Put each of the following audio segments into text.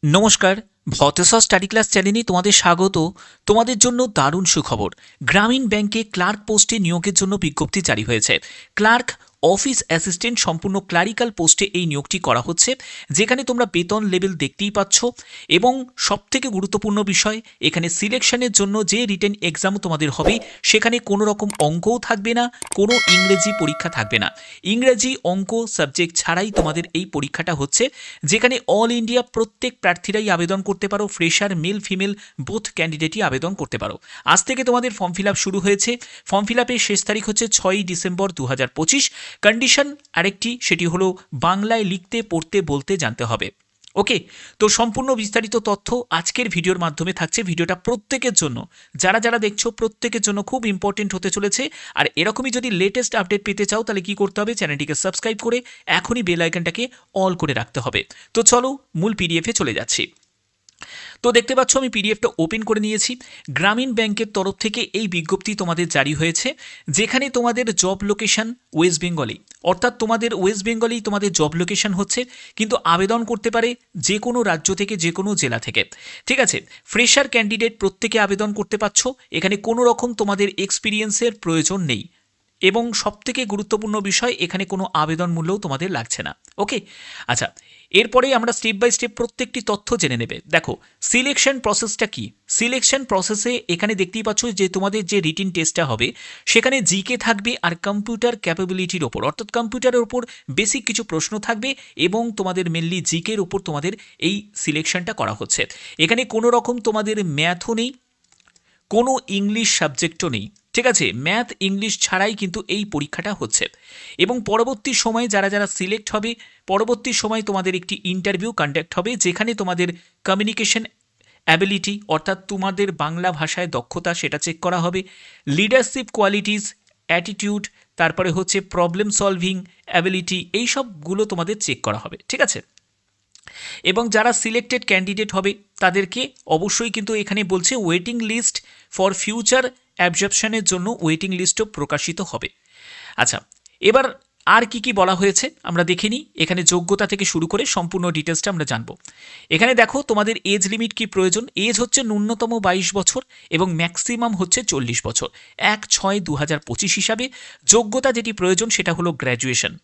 নমস্কার, ভতেশ্বর study class চ্যানেলে তোমাদের স্বাগত। তোমাদের জন্য দারুণ সুখবর। গ্রামীণ ব্যাংকে ক্লার্ক পোস্টে নিয়োগের জন্য বিজ্ঞপ্তি জারি হয়েছে। ক্লার্ক অফিস অ্যাসিস্ট্যান্ট সম্পূর্ণ ক্লারিক্যাল পোস্টে এই নিয়োগটি করা হচ্ছে, যেখানে তোমরা বেতন লেভেল দেখতেই পাচ্ছ। এবং সবথেকে গুরুত্বপূর্ণ বিষয়, এখানে সিলেকশনের জন্য যে রিটেন এক্সাম তোমাদের হবে সেখানে কোনো রকম অঙ্কও থাকবে না, কোনো ইংরেজি পরীক্ষা থাকবে না। ইংরেজি অঙ্ক সাবজেক্ট ছাড়াই তোমাদের এই পরীক্ষাটা হচ্ছে, যেখানে অল ইন্ডিয়া প্রত্যেক প্রার্থীরাই আবেদন করতে পারো। ফ্রেশার মেল ফিমেল বোথ ক্যান্ডিডেটই আবেদন করতে পারো। আজ থেকে তোমাদের ফর্ম ফিল আপ শুরু হয়েছে। ফর্ম ফিল আপের শেষ তারিখ হচ্ছে 6ই ডিসেম্বর 2025। কন্ডিশন আরেকটি, সেটি হলো বাংলায় লিখতে পড়তে বলতে জানতে হবে। ওকে, তো সম্পূর্ণ বিস্তারিত তথ্য আজকের ভিডিওর মাধ্যমে থাকছে। ভিডিওটা প্রত্যেকের জন্য, যারা যারা দেখছো প্রত্যেকের জন্য খুব ইম্পর্টেন্ট হতে চলেছে। আর এরকমই যদি লেটেস্ট আপডেট পেতে চাও তাহলে কি করতে হবে, চ্যানেলটিকে সাবস্ক্রাইব করে এখনই বেল আইকনটাকে অল করে রাখতে হবে। তো চলো মূল পিডিএফে চলে যাচ্ছি। তো দেখতে পাচ্ছ আমি পিডিএফটা ওপেন করে নিয়েছি। গ্রামীণ ব্যাংকের তরফ থেকে এই বিজ্ঞপ্তি তোমাদের জারি হয়েছে, যেখানে তোমাদের জব লোকেশন ওয়েস্ট বেঙ্গলেই, অর্থাৎ তোমাদের ওয়েস্ট বেঙ্গলেই তোমাদের জব লোকেশন হচ্ছে, কিন্তু আবেদন করতে পারে যে কোনো রাজ্য থেকে, যে কোনো জেলা থেকে। ঠিক আছে, ফ্রেশার ক্যান্ডিডেট প্রত্যেকে আবেদন করতে পারছো। এখানে কোনো রকম তোমাদের এক্সপিরিয়েন্সের প্রয়োজন নেই, এবং সবথেকে গুরুত্বপূর্ণ বিষয়, এখানে কোনো আবেদন মূল্যও তোমাদের লাগছে না। ওকে, আচ্ছা, এরপরে আমরা স্টেপ বাই স্টেপ প্রত্যেকটি তথ্য জেনে নেবে। দেখো সিলেকশন প্রসেসটা কি। সিলেকশন প্রসেসে এখানে দেখতেই পাচ্ছ যে তোমাদের যে রিটিন টেস্টটা হবে সেখানে জিকে থাকবে আর কম্পিউটার ক্যাপাবিলিটির ওপর, অর্থাৎ কম্পিউটারের ওপর বেসিক কিছু প্রশ্ন থাকবে, এবং তোমাদের মেনলি জিকের ওপর তোমাদের এই সিলেকশনটা করা হচ্ছে। এখানে কোনো রকম তোমাদের ম্যাথও নেই, কোনো ইংলিশ সাবজেক্টও নেই। ঠিক আছে, ম্যাথ ইংলিশ ছাড়াই কিন্তু এই পরীক্ষাটা হচ্ছে। এবং পরবর্তী সময়ে যারা যারা সিলেক্ট হবে, পরবর্তী সময় তোমাদের একটি ইন্টারভিউ কন্ডাক্ট হবে, যেখানে তোমাদের কমিউনিকেশন অ্যাবিলিটি, অর্থাৎ তোমাদের বাংলা ভাষায় দক্ষতা, সেটা চেক করা হবে। লিডারশিপ কোয়ালিটিস, অ্যাটিটিউড, তারপরে হচ্ছে প্রবলেম সলভিং অ্যাবিলিটি, এই সবগুলো তোমাদের চেক করা হবে। ঠিক আছে, এবং যারা সিলেক্টেড ক্যান্ডিডেট হবে তাদেরকে অবশ্যই কিন্তু এখানে বলছে ওয়েটিং লিস্ট ফর ফিউচার অ্যাবজর্পশনের জন্য ওয়েটিং লিস্টও প্রকাশিত হবে। আচ্ছা, এবার আর কি কি বলা হয়েছে আমরা দেখে নিই। এখানে যোগ্যতা থেকে শুরু করে সম্পূর্ণ ডিটেলসটা আমরা জানবো। এখানে দেখো তোমাদের এজ লিমিট কি প্রয়োজন। এজ হচ্ছে ন্যূনতম 22 বছর এবং ম্যাক্সিমাম হচ্ছে 40 বছর। 1/6/2025 হিসাবে যোগ্যতা যেটি প্রয়োজন সেটা হলো গ্র্যাজুয়েশন।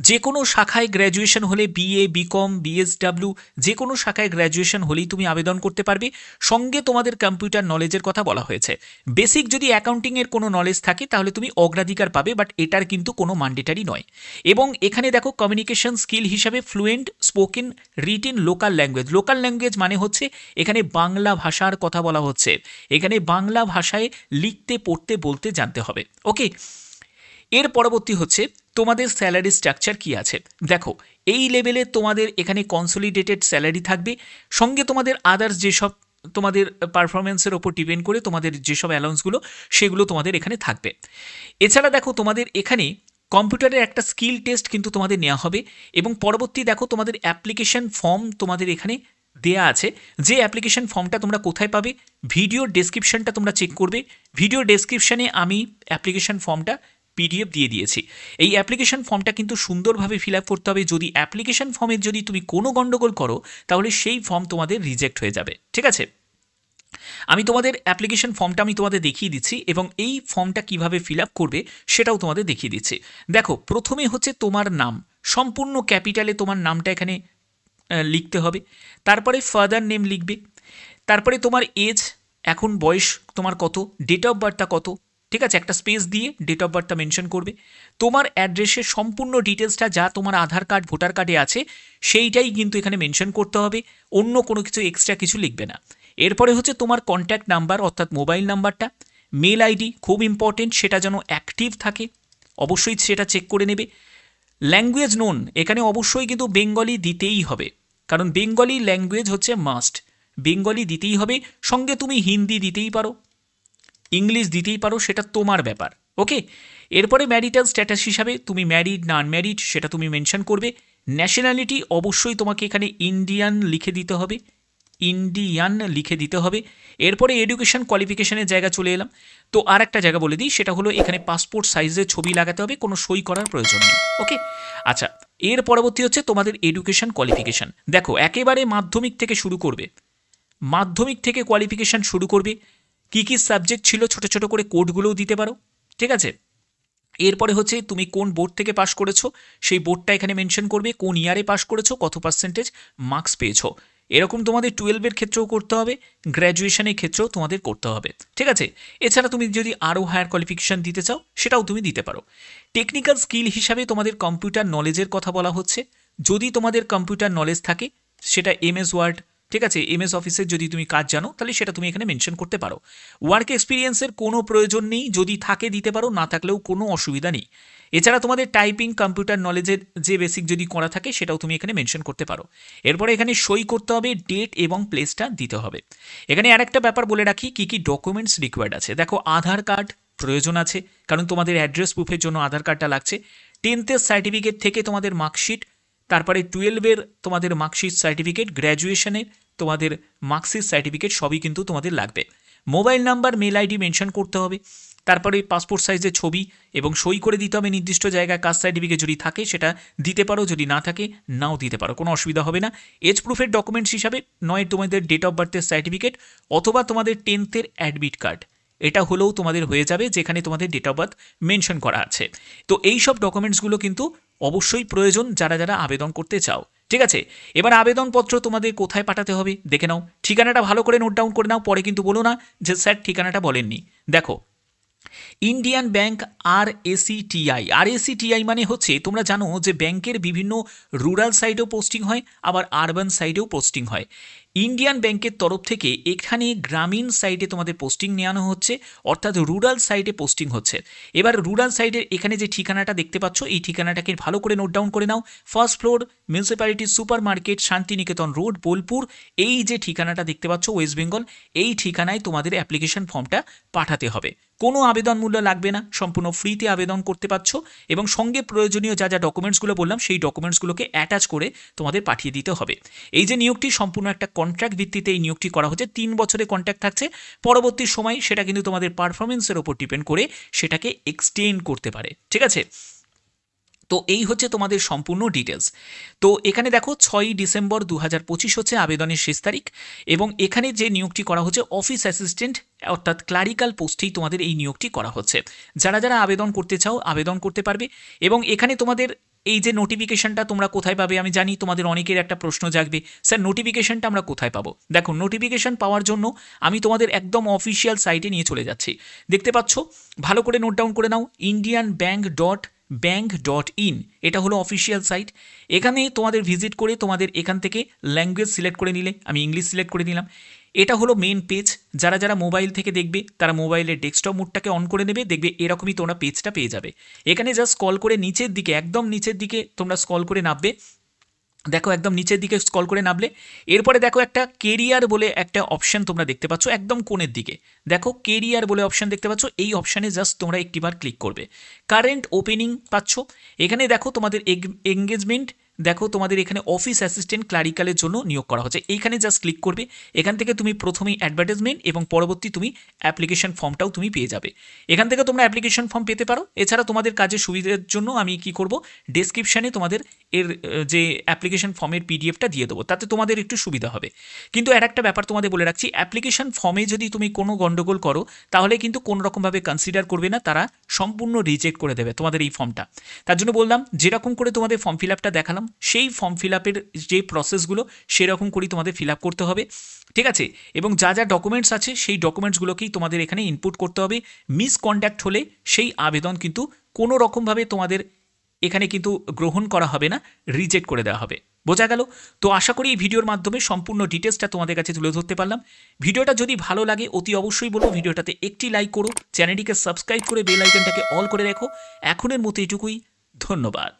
যে কোনো শাখায় গ্র্যাজুয়েশন হলে, বিএ, বিকম, বিএসডাব্লিউ, যে কোনো শাখায় গ্র্যাজুয়েশন হলেই তুমি আবেদন করতে পারবে। সঙ্গে তোমাদের কম্পিউটার নলেজের কথা বলা হয়েছে। বেসিক যদি অ্যাকাউন্টিংয়ের কোনো নলেজ থাকে তাহলে তুমি অগ্রাধিকার পাবে, বাট এটার কিন্তু কোনো ম্যান্ডেটারি নয়। এবং এখানে দেখো কমিউনিকেশন স্কিল হিসাবে fluent spoken written local language. Local language মানে হচ্ছে এখানে বাংলা ভাষার কথা বলা হচ্ছে। এখানে বাংলা ভাষায় লিখতে পড়তে বলতে জানতে হবে। ওকে, এর পরবর্তী হচ্ছে তোমাদের স্যালারি স্ট্রাকচার কি আছে। দেখো এই লেভেলে তোমাদের এখানে কনসলিডেটেড স্যালারি থাকবে, সঙ্গে তোমাদের আদার্স যেসব তোমাদের পারফরমেন্সের ওপর ডিপেন্ড করে তোমাদের যেসব অ্যালাউন্সগুলো সেগুলো তোমাদের এখানে থাকবে। এছাড়া দেখো তোমাদের এখানে কম্পিউটারের একটা স্কিল টেস্ট কিন্তু তোমাদের নেওয়া হবে। এবং পরবর্তী দেখো তোমাদের অ্যাপ্লিকেশন ফর্ম তোমাদের এখানে দেয়া আছে। যে অ্যাপ্লিকেশন ফর্মটা তোমরা কোথায় পাবে, ভিডিও ডেসক্রিপশনটা তোমরা চেক করবে। ভিডিও ডেসক্রিপশনে আমি অ্যাপ্লিকেশন ফর্মটা পিডিএফ দিয়ে দিয়েছি। এই অ্যাপ্লিকেশন ফর্মটা কিন্তু সুন্দরভাবে ফিল আপ করতে হবে। যদি অ্যাপ্লিকেশন ফর্মে যদি তুমি কোনো গণ্ডগোল করো তাহলে সেই ফর্ম তোমাদের রিজেক্ট হয়ে যাবে। ঠিক আছে, আমি তোমাদের অ্যাপ্লিকেশন ফর্মটা আমি তোমাদের দেখিয়ে দিচ্ছি, এবং এই ফর্মটা কিভাবে ফিল আপ করবে সেটাও তোমাদের দেখিয়ে দিচ্ছি। দেখো প্রথমে হচ্ছে তোমার নাম, সম্পূর্ণ ক্যাপিটালে তোমার নামটা এখানে লিখতে হবে। তারপরে ফাদার নেম লিখবে। তারপরে তোমার এজ, এখন বয়স তোমার কত, ডেট অফ বার্থটা কত। ঠিক আছে, একটা স্পেস দিয়ে ডেট অফ বার্থটা মেনশন করবে। তোমার অ্যাড্রেসের সম্পূর্ণ ডিটেলসটা যা তোমার আধার কার্ড ভোটার কার্ডে আছে সেইটাই কিন্তু এখানে মেনশন করতে হবে, অন্য কোনো কিছু এক্সট্রা কিছু লিখবে না। এরপরে হচ্ছে তোমার কন্ট্যাক্ট নাম্বার, অর্থাৎ মোবাইল নাম্বারটা। মেল আইডি খুব ইম্পর্টেন্ট, সেটা যেন অ্যাক্টিভ থাকে, অবশ্যই সেটা চেক করে নেবে। ল্যাঙ্গুয়েজ নোন, এখানে অবশ্যই কিন্তু বেঙ্গলি দিতেই হবে, কারণ বেঙ্গলি ল্যাঙ্গুয়েজ হচ্ছে মাস্ট, বেঙ্গলি দিতেই হবে। সঙ্গে তুমি হিন্দি দিতেই পারো, ইংলিশ দিতেই পারো, সেটা তোমার ব্যাপার। ওকে, এরপরে ম্যারিটাল স্ট্যাটাস হিসাবে তুমি ম্যারিড না আনম্যারিড সেটা তুমি মেনশন করবে। ন্যাশনালিটি অবশ্যই তোমাকে এখানে ইন্ডিয়ান লিখে দিতে হবে, ইন্ডিয়ান লিখে দিতে হবে। এরপরে এডুকেশন কোয়ালিফিকেশনের জায়গা চলে এলাম। তো আর একটা জায়গা বলে দিই, সেটা হলো এখানে পাসপোর্ট সাইজের ছবি লাগাতে হবে, কোনো সই করার প্রয়োজন নেই। ওকে, আচ্ছা, এর পরবর্তী হচ্ছে তোমাদের এডুকেশন কোয়ালিফিকেশন। দেখো একেবারে মাধ্যমিক থেকে শুরু করবে, মাধ্যমিক থেকে কোয়ালিফিকেশন শুরু করবে, কী কী সাবজেক্ট ছিল ছোট ছোট করে কোডগুলোও দিতে পারো, ঠিক আছে। এরপরে হচ্ছে তুমি কোন বোর্ড থেকে পাশ করেছো সেই বোর্ডটা এখানে মেনশন করবে, কোন ইয়ারে পাশ করেছো, কত পার্সেন্টেজ মার্কস পেয়েছো। এরকম তোমাদের 12-এর ক্ষেত্রেও করতে হবে, গ্র্যাজুয়েশনের ক্ষেত্রেও তোমাদের করতে হবে, ঠিক আছে। এছাড়া তুমি যদি আরও হায়ার কোয়ালিফিকেশান দিতে চাও সেটাও তুমি দিতে পারো। টেকনিক্যাল স্কিল হিসাবে তোমাদের কম্পিউটার নলেজের কথা বলা হচ্ছে। যদি তোমাদের কম্পিউটার নলেজ থাকে, সেটা এমএস ওয়ার্ড, ঠিক আছে, এমএস অফিসের যদি তুমি কাজ জানো তাহলে সেটা তুমি এখানে মেনশন করতে পারো। ওয়ার্ক এক্সপিরিয়েন্সের কোনো প্রয়োজন নেই, যদি থাকে দিতে পারো, না থাকলেও কোনো অসুবিধা নেই। এছাড়া তোমাদের টাইপিং, কম্পিউটার নলেজের যে বেসিক যদি করা থাকে সেটাও তুমি এখানে মেনশন করতে পারো। এরপরে এখানে সই করতে হবে, ডেট এবং প্লেসটা দিতে হবে। এখানে আরেকটা ব্যাপার বলে রাখি, কী কী ডকুমেন্টস রিকোয়ার্ড আছে। দেখো আধার কার্ড প্রয়োজন আছে, কারণ তোমাদের অ্যাড্রেস প্রুফের জন্য আধার কার্ডটা লাগছে। 10th সার্টিফিকেট থেকে তোমাদের মার্কশিট, তারপরে 12-এর তোমাদের মার্কশিট সার্টিফিকেট, গ্র্যাজুয়েশনের তোমাদের মার্কশিট সার্টিফিকেট সবই কিন্তু তোমাদের লাগবে। Mobile number, mail ID mention করতে হবে। তারপরে পাসপোর্ট সাইজের ছবি এবং সই করে দিতে হবে নির্দিষ্ট জায়গায়। কাস্ট সার্টিফিকেট যদি থাকে সেটা দিতে পারো, যদি না থাকে নাও দিতে পারো, কোনো অসুবিধা হবে না। এজ প্রুফের ডকুমেন্টস হিসাবে নয় তোমাদের ডেট অফ বার্থের সার্টিফিকেট অথবা তোমাদের 10th অ্যাডমিট কার্ড, এটা হলেও তোমাদের হয়ে যাবে, যেখানে তোমাদের ডেট অফ বার্থ মেনশন করা আছে। তো এই সব ডকুমেন্টসগুলো কিন্তু অবশ্যই প্রয়োজন যারা যারা আবেদন করতে চাও, ঠিক আছে। এবার আবেদনপত্র তোমাদের কোথায় পাঠাতে হবে দেখে নাও। ঠিকানাটা ভালো করে নোট ডাউন করে নাও, পরে কিন্তু বলো না যে স্যার ঠিকানাটা বলেননি। দেখো ইন্ডিয়ান ব্যাংক RACTI, RACTI মানে হচ্ছে, তোমরা জানো যে ব্যাংকের বিভিন্ন রুরাল সাইডেও পোস্টিং হয়, আবার আরবান সাইডেও পোস্টিং হয়। ইন্ডিয়ান ব্যাংকের তরফ থেকে এখানে গ্রামীণ সাইডে তোমাদের পোস্টিং নেওয়ানো হচ্ছে, অর্থাৎ রুরাল সাইডে পোস্টিং হচ্ছে। এবার রুরাল সাইডের এখানে যে ঠিকানাটা দেখতে পাচ্ছ, এই ঠিকানাটাকে ভালো করে নোট ডাউন করে নাও। First floor, municipality supermarket, Shantiniketan road, Bolpur. এই যে ঠিকানাটা দেখতে পাচ্ছ ওয়েস্ট বেঙ্গল, এই ঠিকানায় তোমাদের অ্যাপ্লিকেশন ফর্মটা পাঠাতে হবে। কোনো আবেদন মূল্য লাগবে না, সম্পূর্ণ ফ্রিতে আবেদন করতে পারছো, এবং সঙ্গে প্রয়োজনীয় যা যা ডকুমেন্টসগুলো বললাম সেই ডকুমেন্টসগুলোকে অ্যাটাচ করে তোমাদের পাঠিয়ে দিতে হবে। এই যে নিয়োগটি সম্পূর্ণ একটা কন্ট্রাক্ট ভিত্তিতে এই নিয়োগটি করা হচ্ছে, 3 বছরের কন্ট্রাক্ট থাকছে। পরবর্তী সময় সেটা কিন্তু তোমাদের পারফরমেন্সের ওপর ডিপেন্ড করে সেটাকে এক্সটেন্ড করতে পারে, ঠিক আছে। তো এই হচ্ছে তোমাদের সম্পূর্ণ ডিটেলস। তো এখানে দেখো 6ই ডিসেম্বর 2025 হচ্ছে আবেদনের শেষ তারিখ, এবং এখানে যে নিয়োগটি করা হচ্ছে অফিস অ্যাসিস্ট্যান্ট অর্থাৎ ক্লারিক্যাল পোস্টেই তোমাদের এই নিয়োগটি করা হচ্ছে। যারা যারা আবেদন করতে চাও আবেদন করতে পারবে। এবং এখানে তোমাদের এই যে নোটিফিকেশনটা তোমরা কোথায় পাবে, আমি জানি তোমাদের অনেকের একটা প্রশ্ন জাগবে, স্যার নোটিফিকেশনটা আমরা কোথায় পাবো। দেখো নোটিফিকেশন পাওয়ার জন্য আমি তোমাদের একদম অফিসিয়াল সাইটে নিয়ে চলে যাচ্ছি। দেখতে পাচ্ছ, ভালো করে নোট ডাউন করে নাও, indianbank.bank.in, এটা হলো অফিসিয়াল সাইট। এখানে তোমাদের ভিজিট করে তোমাদের এখান থেকে ল্যাঙ্গুয়েজ সিলেক্ট করে নিলে, আমি ইংলিশ সিলেক্ট করে নিলাম। এটা হলো মেন পেজ। যারা যারা মোবাইল থেকে দেখবে তারা মোবাইলের ডেস্কটপ মোডটাকে অন করে নেবে, দেখবে এরকমই তোমরা পেজটা পেয়ে যাবে। এখানে জাস্ট স্ক্রল করে নিচের দিকে, একদম নিচের দিকে তোমরা স্ক্রল করে নামবে। দেখো একদম নিচের দিকে স্ক্রল করে নামলে এরপরে দেখো একটা কেরিয়ার বলে একটা অপশন তোমরা দেখতে পাচ্ছ, একদম কোণের দিকে দেখো কেরিয়ার বলে অপশন দেখতে পাচ্ছ। এই অপশানে জাস্ট তোমরা একটিবার ক্লিক করবে। কারেন্ট ওপেনিং পাচ্ছ। এখানে দেখো তোমাদের এঙ্গেজমেন্ট, দেখো তোমাদের এখানে অফিস অ্যাসিস্ট্যান্ট ক্লারিক্যালের জন্য নিয়োগ করা হচ্ছে। এইখানে জাস্ট ক্লিক করবে। এখান থেকে তুমি প্রথমেই অ্যাডভার্টাইজমেন্ট এবং পরবর্তী তুমি অ্যাপ্লিকেশন ফর্মটাও তুমি পেয়ে যাবে। এখান থেকে তোমরা অ্যাপ্লিকেশন ফর্ম পেতে পারো। এছাড়া তোমাদের কাজের সুবিধার জন্য আমি কি করব, ডেসক্রিপশানে তোমাদের এর যে অ্যাপ্লিকেশন ফর্মের পিডিএফটা দিয়ে দেবো, তাতে তোমাদের একটু সুবিধা হবে। কিন্তু আর একটা ব্যাপার তোমাদের বলে রাখছি, অ্যাপ্লিকেশন ফর্মে যদি তুমি কোনো গন্ডগোল করো তাহলে কিন্তু কোনো রকমভাবে কনসিডার করবে না, তারা সম্পূর্ণ রিজেক্ট করে দেবে তোমাদের এই ফর্মটা। তার জন্য বললাম যেরকম করে তোমাদের ফর্ম ফিল আপটা দেখালাম, সেই ফর্ম ফিল আপের যে প্রসেসগুলো সেরকম করেই তোমাদের ফিল আপ করতে হবে, ঠিক আছে। এবং যা যা ডকুমেন্টস আছে সেই ডকুমেন্টসগুলোকেই তোমাদের এখানে ইনপুট করতে হবে। মিসকন্ডাক্ট হলে সেই আবেদন কিন্তু কোনো রকমভাবে তোমাদের এখানে কিন্তু গ্রহণ করা হবে না, রিজেক্ট করে দেওয়া হবে। বোঝা গেল? তো আশা করি এই ভিডিওর মাধ্যমে সম্পূর্ণ ডিটেলসটা তোমাদের কাছে তুলে ধরতে পারলাম। ভিডিওটা যদি ভালো লাগে অতি অবশ্যই বলবো ভিডিওটাতে একটি লাইক করো, চ্যানেলটিকে সাবস্ক্রাইব করে বেল আইকনটাকে অল করে রেখো। এখনের মতো এটুকুই, ধন্যবাদ।